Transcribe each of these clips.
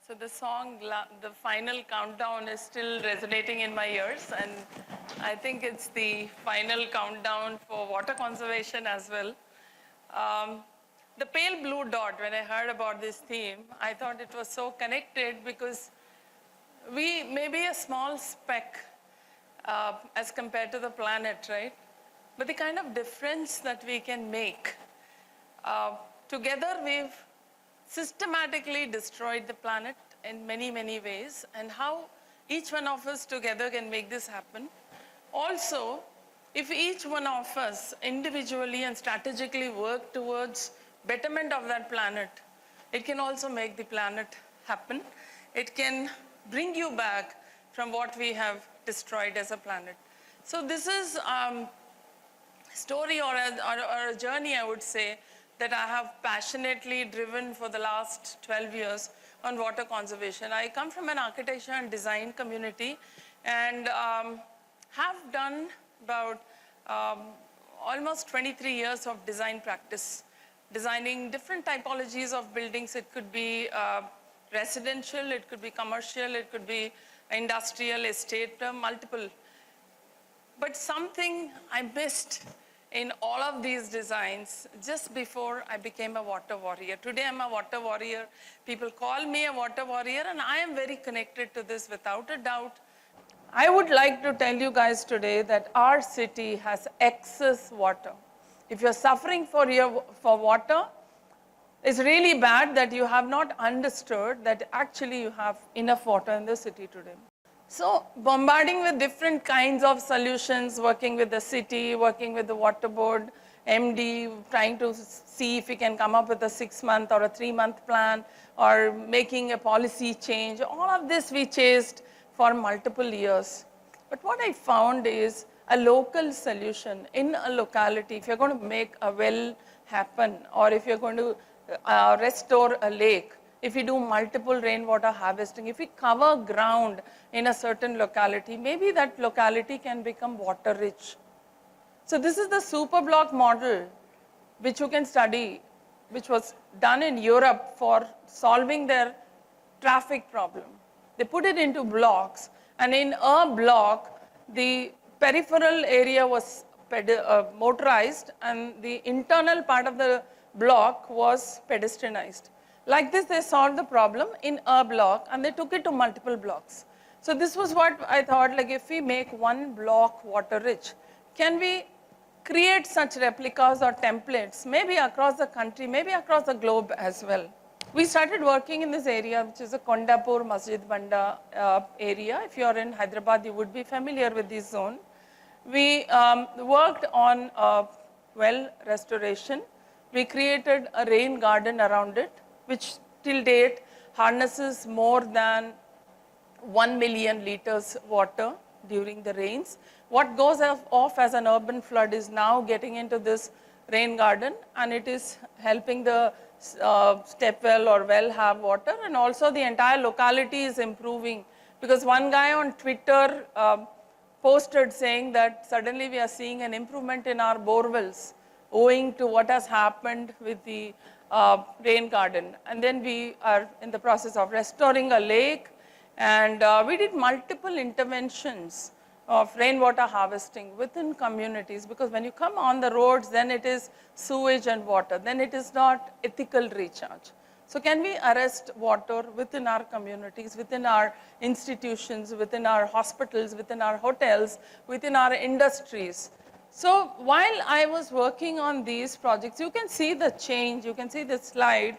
So the song, the final countdown is still resonating in my ears, and I think it's the final countdown for water conservation as well. The pale blue dot, when I heard about this theme, I thought it was so connected because we may be a small speck as compared to the planet, right? But the kind of difference that we can make. Together we've systematically destroyed the planet in many, many ways, and how each one of us together can make this happen. Also, if each one of us individually and strategically work towards betterment of that planet, it can also make the planet happen. It can bring you back from what we have destroyed as a planet. So this is a story or a journey, I would say, that I have passionately driven for the last 12 years on water conservation. I come from an architecture and design community and have done about almost 23 years of design practice, designing different typologies of buildings. It could be residential, it could be commercial, it could be industrial, estate, multiple. But something I missed in all of these designs just before I became a water warrior. Today I'm a water warrior. People call me a water warrior, and I am very connected to this without a doubt. I would like to tell you guys today that our city has excess water. If you're suffering for water, it's really bad that you have not understood that actually you have enough water in the city today. So bombarding with different kinds of solutions, working with the city, working with the water board, MD, trying to see if we can come up with a 6-month or a 3-month plan, or making a policy change. All of this we chased for multiple years. But what I found is a local solution in a locality. If you're going to make a well happen, or if you're going to restore a lake, if we do multiple rainwater harvesting, if we cover ground in a certain locality, maybe that locality can become water rich. So this is the super block model which you can study, which was done in Europe for solving their traffic problem. They put it into blocks, and in a block, the peripheral area was motorized, and the internal part of the block was pedestrianized. Like this, they solved the problem in a block, and they took it to multiple blocks. So this was what I thought, like if we make one block water rich, can we create such replicas or templates, maybe across the country, maybe across the globe as well. We started working in this area, which is a Kondapur Masjid Banda area. If you are in Hyderabad, you would be familiar with this zone. We worked on well restoration. We created a rain garden around it, which till date harnesses more than 1 million liters water during the rains. What goes off as an urban flood is now getting into this rain garden, and it is helping the step well or well have water, and also the entire locality is improving, because one guy on Twitter posted saying that suddenly we are seeing an improvement in our borewells owing to what has happened with the rain garden. And then we are in the process of restoring a lake, and we did multiple interventions of rainwater harvesting within communities, because when you come on the roads, then it is sewage and water, then it is not ethical recharge. So can we arrest water within our communities, within our institutions, within our hospitals, within our hotels, within our industries? So while I was working on these projects, you can see the change, you can see the slide.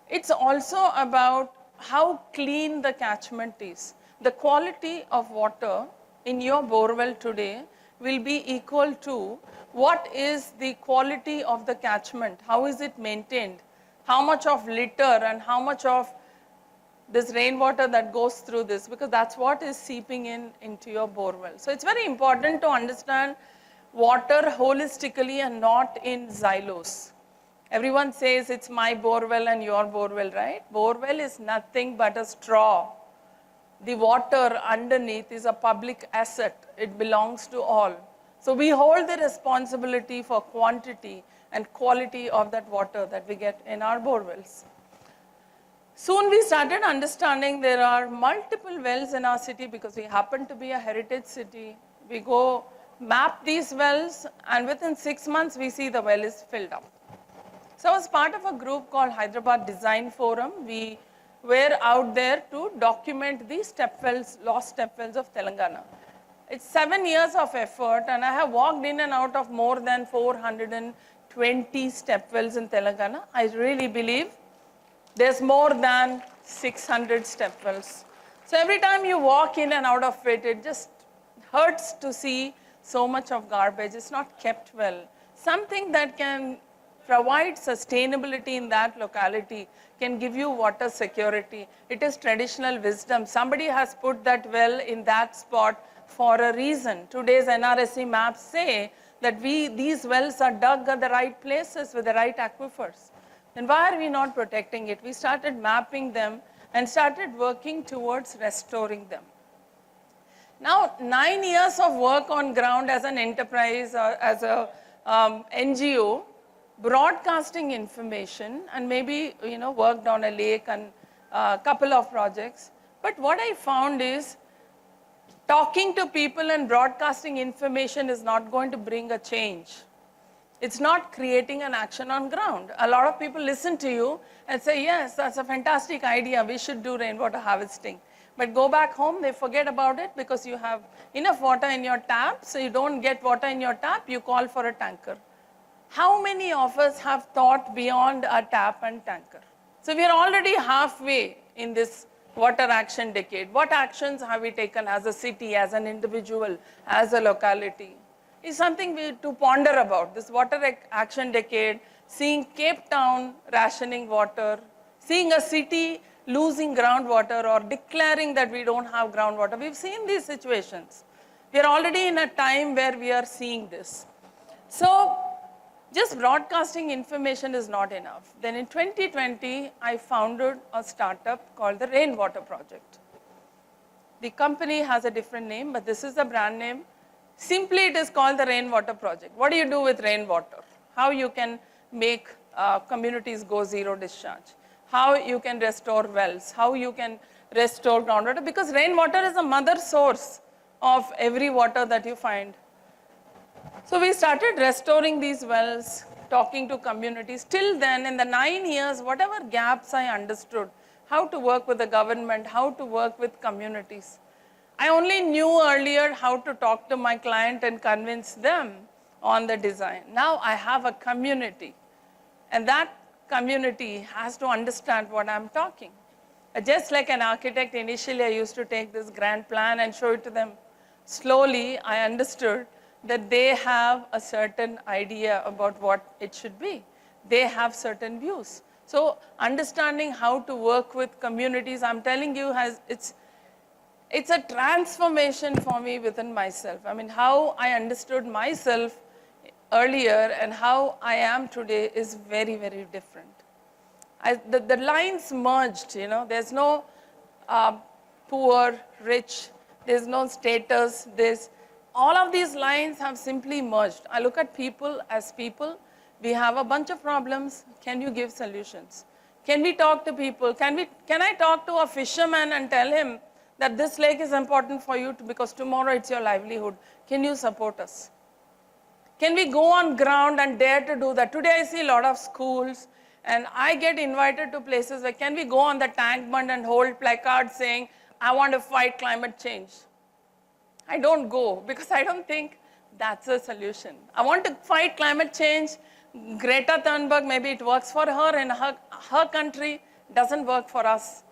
It's also about how clean the catchment is. The quality of water in your borewell today will be equal to what is the quality of the catchment, how is it maintained, how much of litter and how much of this rainwater that goes through this, because that's what is seeping into your borewell. So it's very important to understand water holistically and not in silos. Everyone says it's my borewell and your borewell, right? Borewell is nothing but a straw. The water underneath is a public asset. It belongs to all. So we hold the responsibility for quantity and quality of that water that we get in our borewells. Soon we started understanding there are multiple wells in our city because we happen to be a heritage city. We go map these wells, and within 6 months we see the well is filled up. So as part of a group called Hyderabad Design Forum, we were out there to document the step wells, lost step wells of Telangana. It's 7 years of effort, and I have walked in and out of more than 420 step wells in Telangana. I really believe there's more than 600 step wells. So every time you walk in and out of it, it just hurts to see so much of garbage. It's not kept well. Something that can provide sustainability in that locality can give you water security. It is traditional wisdom. Somebody has put that well in that spot for a reason. Today's NRSC maps say that these wells are dug at the right places with the right aquifers. Then why are we not protecting it? We started mapping them and started working towards restoring them. Now, 9 years of work on ground as an enterprise or as a NGO, broadcasting information, and maybe worked on a lake and a couple of projects. But what I found is talking to people and broadcasting information is not going to bring a change. It's not creating an action on ground. A lot of people listen to you and say, yes, that's a fantastic idea. We should do rainwater harvesting. But go back home, they forget about it because you have enough water in your tap, so you don't get water in your tap, you call for a tanker. How many of us have thought beyond a tap and tanker? So we are already halfway in this water action decade. What actions have we taken as a city, as an individual, as a locality? It's something to ponder about. This water action decade, seeing Cape Town rationing water, seeing a city losing groundwater or declaring that we don't have groundwater. We've seen these situations. We are already in a time where we are seeing this. So just broadcasting information is not enough. Then in 2020, I founded a startup called the Rainwater Project. The company has a different name, but this is the brand name. Simply, it is called the Rainwater Project. What do you do with rainwater? How you can make communities go zero discharge? How you can restore wells? How you can restore groundwater? Because rainwater is a mother source of every water that you find. So we started restoring these wells, talking to communities. Till then, in the 9 years, whatever gaps I understood, how to work with the government, how to work with communities. I only knew earlier how to talk to my client and convince them on the design. Now I have a community, and that community has to understand what I'm talking. Just like an architect, initially I used to take this grand plan and show it to them. Slowly, I understood that they have a certain idea about what it should be. They have certain views. So understanding how to work with communities, I'm telling you, it's a transformation for me within myself. I mean, how I understood myself earlier and how I am today is very, very different. The lines merged, there's no poor, rich, there's no status, all of these lines have simply merged. I look at people as people. We have a bunch of problems. Can you give solutions? Can we talk to people? Can I talk to a fisherman and tell him that this lake is important for you because tomorrow it's your livelihood? Can you support us? Can we go on ground and dare to do that? Today I see a lot of schools, and I get invited to places where can we go on the tank bund and hold placards saying, I want to fight climate change. I don't go because I don't think that's a solution. I want to fight climate change. Greta Thunberg, maybe it works for her in her country, doesn't work for us.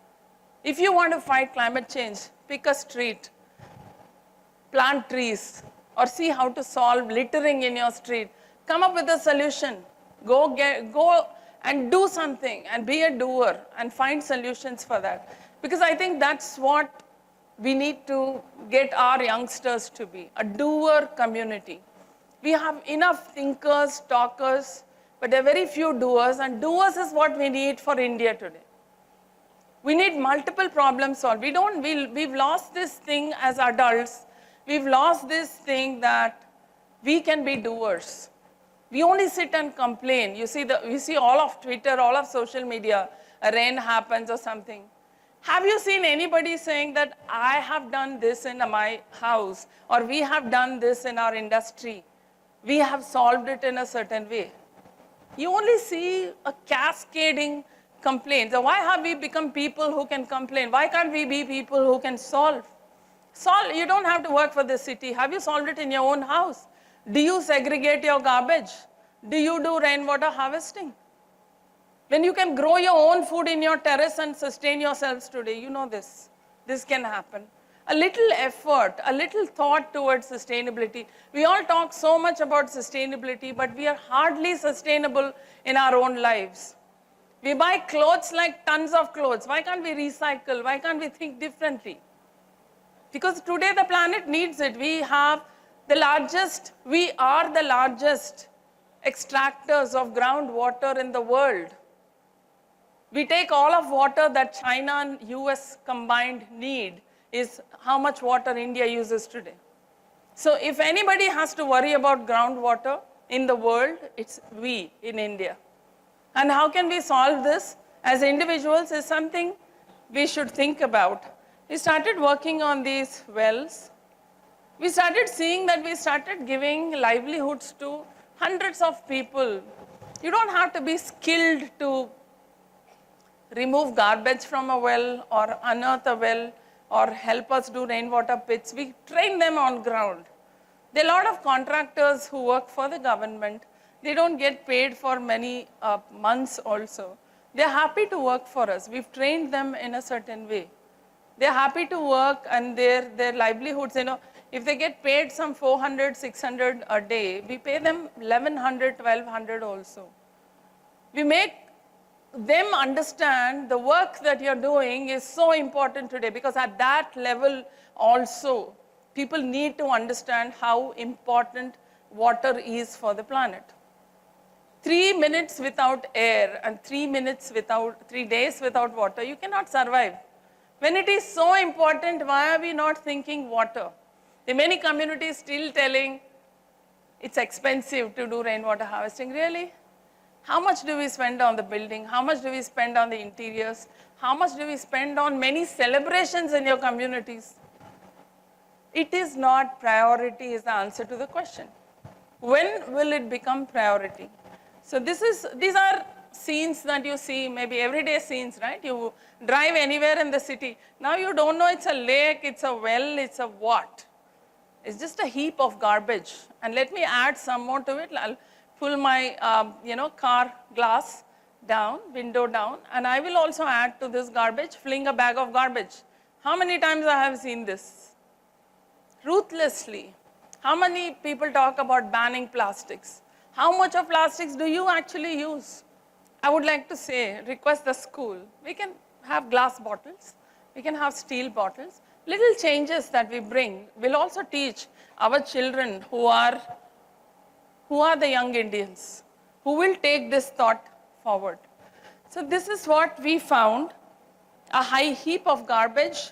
If you want to fight climate change, pick a street, plant trees, or see how to solve littering in your street. Come up with a solution. Go and do something and be a doer and find solutions for that. Because I think that's what we need to get our youngsters to be, a doer community. We have enough thinkers, talkers, but there are very few doers, and doers is what we need for India today. We need multiple problems solved. We've lost this thing as adults. We've lost this thing that we can be doers. We only sit and complain. You see all of Twitter, all of social media. a rain happens or something. Have you seen anybody saying that I have done this in my house, or we have done this in our industry, we have solved it in a certain way? You only see a cascading complaint. So why have we become people who can complain? Why can't we be people who can solve? You don't have to work for the city. Have you solved it in your own house? Do you segregate your garbage? Do you do rainwater harvesting? When you can grow your own food in your terrace and sustain yourselves today, you know this. This can happen. A little effort, a little thought towards sustainability. We all talk so much about sustainability, but we are hardly sustainable in our own lives. We buy clothes like tons of clothes. Why can't we recycle? Why can't we think differently? Because today the planet needs it. We are the largest extractors of groundwater in the world. We take all of water that China and US combined need is how much water India uses today. So if anybody has to worry about groundwater in the world, it's we in India. And how can we solve this as individuals is something we should think about. We started working on these wells. We started seeing that we started giving livelihoods to hundreds of people. You don't have to be skilled to remove garbage from a well or unearth a well or help us do rainwater pits. We train them on ground. There are a lot of contractors who work for the government. They don't get paid for many months also. They're happy to work for us. We've trained them in a certain way. They're happy to work, and their livelihoods, if they get paid some 400, 600 a day, we pay them 1100, 1200 also. We make them understand the work that you're doing is so important today, because at that level also, people need to understand how important water is for the planet. 3 minutes without air and 3 days without water, you cannot survive. When it is so important, why are we not thinking water? There are many communities still telling it's expensive to do rainwater harvesting. Really? How much do we spend on the building? How much do we spend on the interiors? How much do we spend on many celebrations in your communities? It is not priority is the answer to the question. When will it become priority? So these are scenes that you see, maybe everyday scenes, right? You drive anywhere in the city. Now you don't know it's a lake, it's a well, it's a what. It's just a heap of garbage. And let me add some more to it. I'll pull my car glass down, window down, and I will also add to this garbage, fling a bag of garbage. How many times I have seen this? Ruthlessly. How many people talk about banning plastics? How much of plastics do you actually use? I would like to say, request the school. We can have glass bottles. We can have steel bottles. Little changes that we bring will also teach our children who are the young Indians, who will take this thought forward. So this is what we found, a high heap of garbage,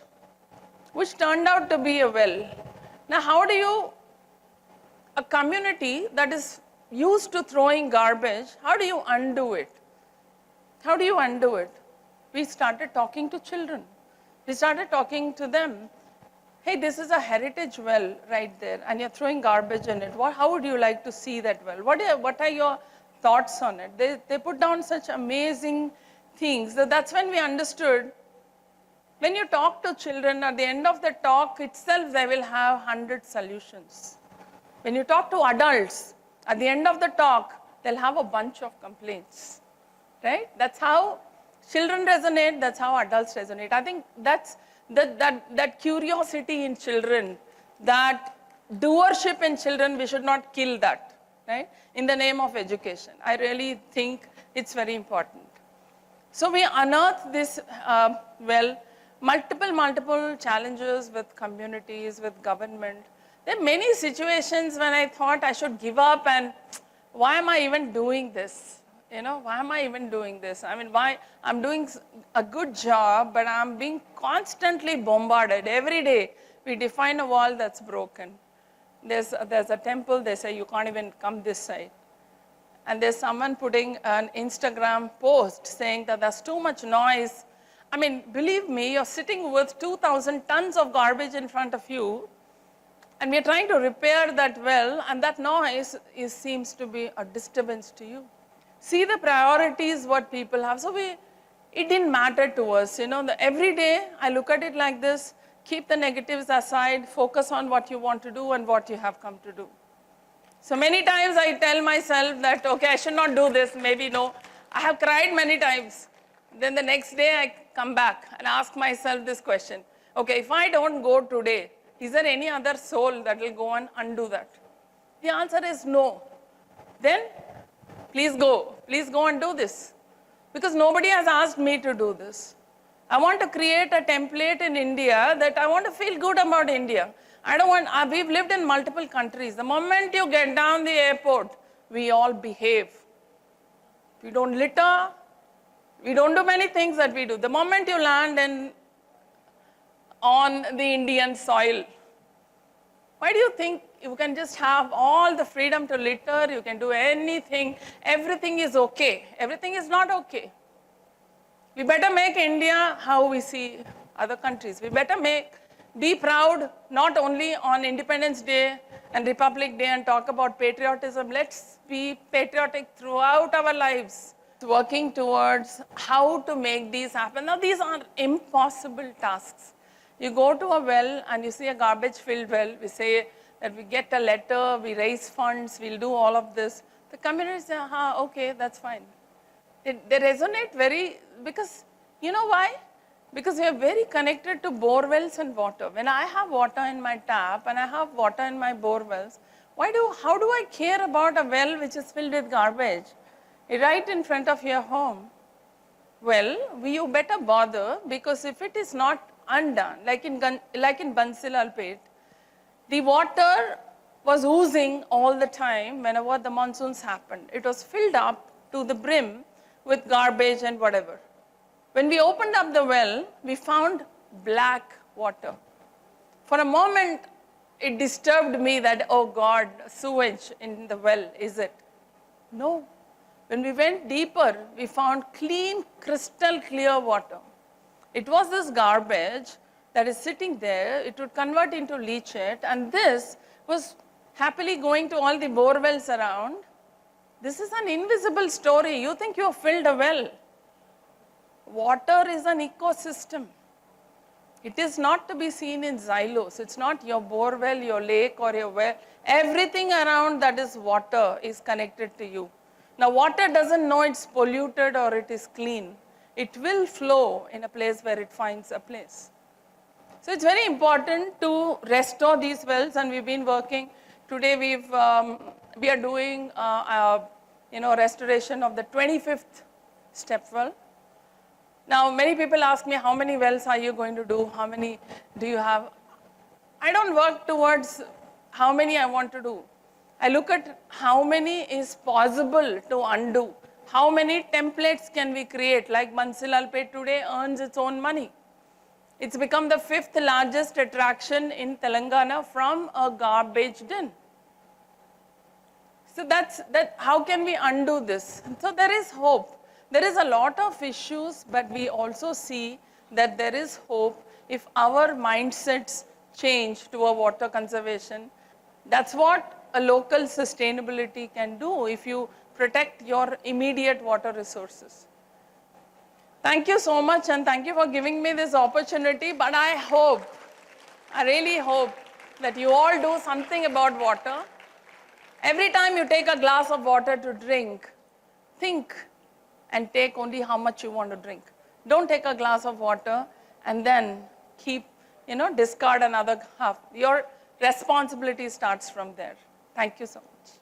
which turned out to be a well. Now a community that is used to throwing garbage, how do you undo it? How do you undo it? We started talking to children. We started talking to them. Hey, this is a heritage well right there, and you're throwing garbage in it. How would you like to see that well? What are your thoughts on it? They put down such amazing things. That's when we understood, when you talk to children, at the end of the talk itself, they will have 100 solutions. When you talk to adults, at the end of the talk, they'll have a bunch of complaints, right? That's how children resonate, that's how adults resonate. I think that's that curiosity in children, that doership in children, we should not kill that, right? In the name of education. I really think it's very important. So we unearthed this multiple challenges with communities, with government. There are many situations when I thought I should give up, and why am I even doing this? Why am I even doing this? I mean, why? I'm doing a good job, but I'm being constantly bombarded. Every day, we define a wall that's broken. There's a temple, they say you can't even come this side. and there's someone putting an Instagram post saying that there's too much noise. I mean, believe me, you're sitting with 2,000 tons of garbage in front of you, and we're trying to repair that well, and that noise seems to be a disturbance to you. See the priorities what people have. So it didn't matter to us. Every day I look at it like this, keep the negatives aside, focus on what you want to do and what you have come to do. So many times I tell myself that, okay, I should not do this, maybe no. I have cried many times. Then the next day I come back and ask myself this question. Okay, if I don't go today, is there any other soul that will go and undo that? The answer is no. Then, please go and do this. Because nobody has asked me to do this. I want to create a template in India that I want to feel good about India. We've lived in multiple countries. The moment you get down the airport, we all behave. We don't litter. We don't do many things that we do. The moment you land on the Indian soil, why do you think you can just have all the freedom to litter? You can do anything. Everything is okay. Everything is not okay. We better make India how we see other countries. We better be proud not only on Independence Day and Republic Day and talk about patriotism. Let's be patriotic throughout our lives, working towards how to make these happen. Now, these are impossible tasks. You go to a well and you see a garbage-filled well. We say that we get a letter, we raise funds, we'll do all of this. The communities say, okay, that's fine. They resonate because you know why? Because we are very connected to bore wells and water. When I have water in my tap and I have water in my bore wells, how do I care about a well which is filled with garbage right in front of your home? Well, you better bother, because if it is not undone, like in Bansilalpet, the water was oozing all the time whenever the monsoons happened. It was filled up to the brim with garbage and whatever. When we opened up the well, we found black water. For a moment, it disturbed me that, oh God, sewage in the well, is it? No. When we went deeper, we found clean, crystal clear water. It was this garbage that is sitting there. It would convert into leachate, and this was happily going to all the bore wells around. This is an invisible story. You think you have filled a well. Water is an ecosystem. It is not to be seen in silos. It's not your bore well, your lake, or your well. Everything around that is water is connected to you. Now, water doesn't know it's polluted or it is clean. It will flow in a place where it finds a place. So it's very important to restore these wells, and we've been working. Today we are doing restoration of the 25th step well. Now, many people ask me, how many wells are you going to do? How many do you have? I don't work towards how many I want to do. I look at how many is possible to undo. How many templates can we create? Like Bansilalpet today earns its own money. It's become the 5th largest attraction in Telangana from a garbage bin. So how can we undo this? So there is hope. There is a lot of issues, but we also see that there is hope if our mindsets change to a water conservation. That's what a local sustainability can do if you protect your immediate water resources. Thank you so much, and thank you for giving me this opportunity, but I really hope that you all do something about water. Every time you take a glass of water to drink, think and take only how much you want to drink. Don't take a glass of water and then discard another half. Your responsibility starts from there. Thank you so much.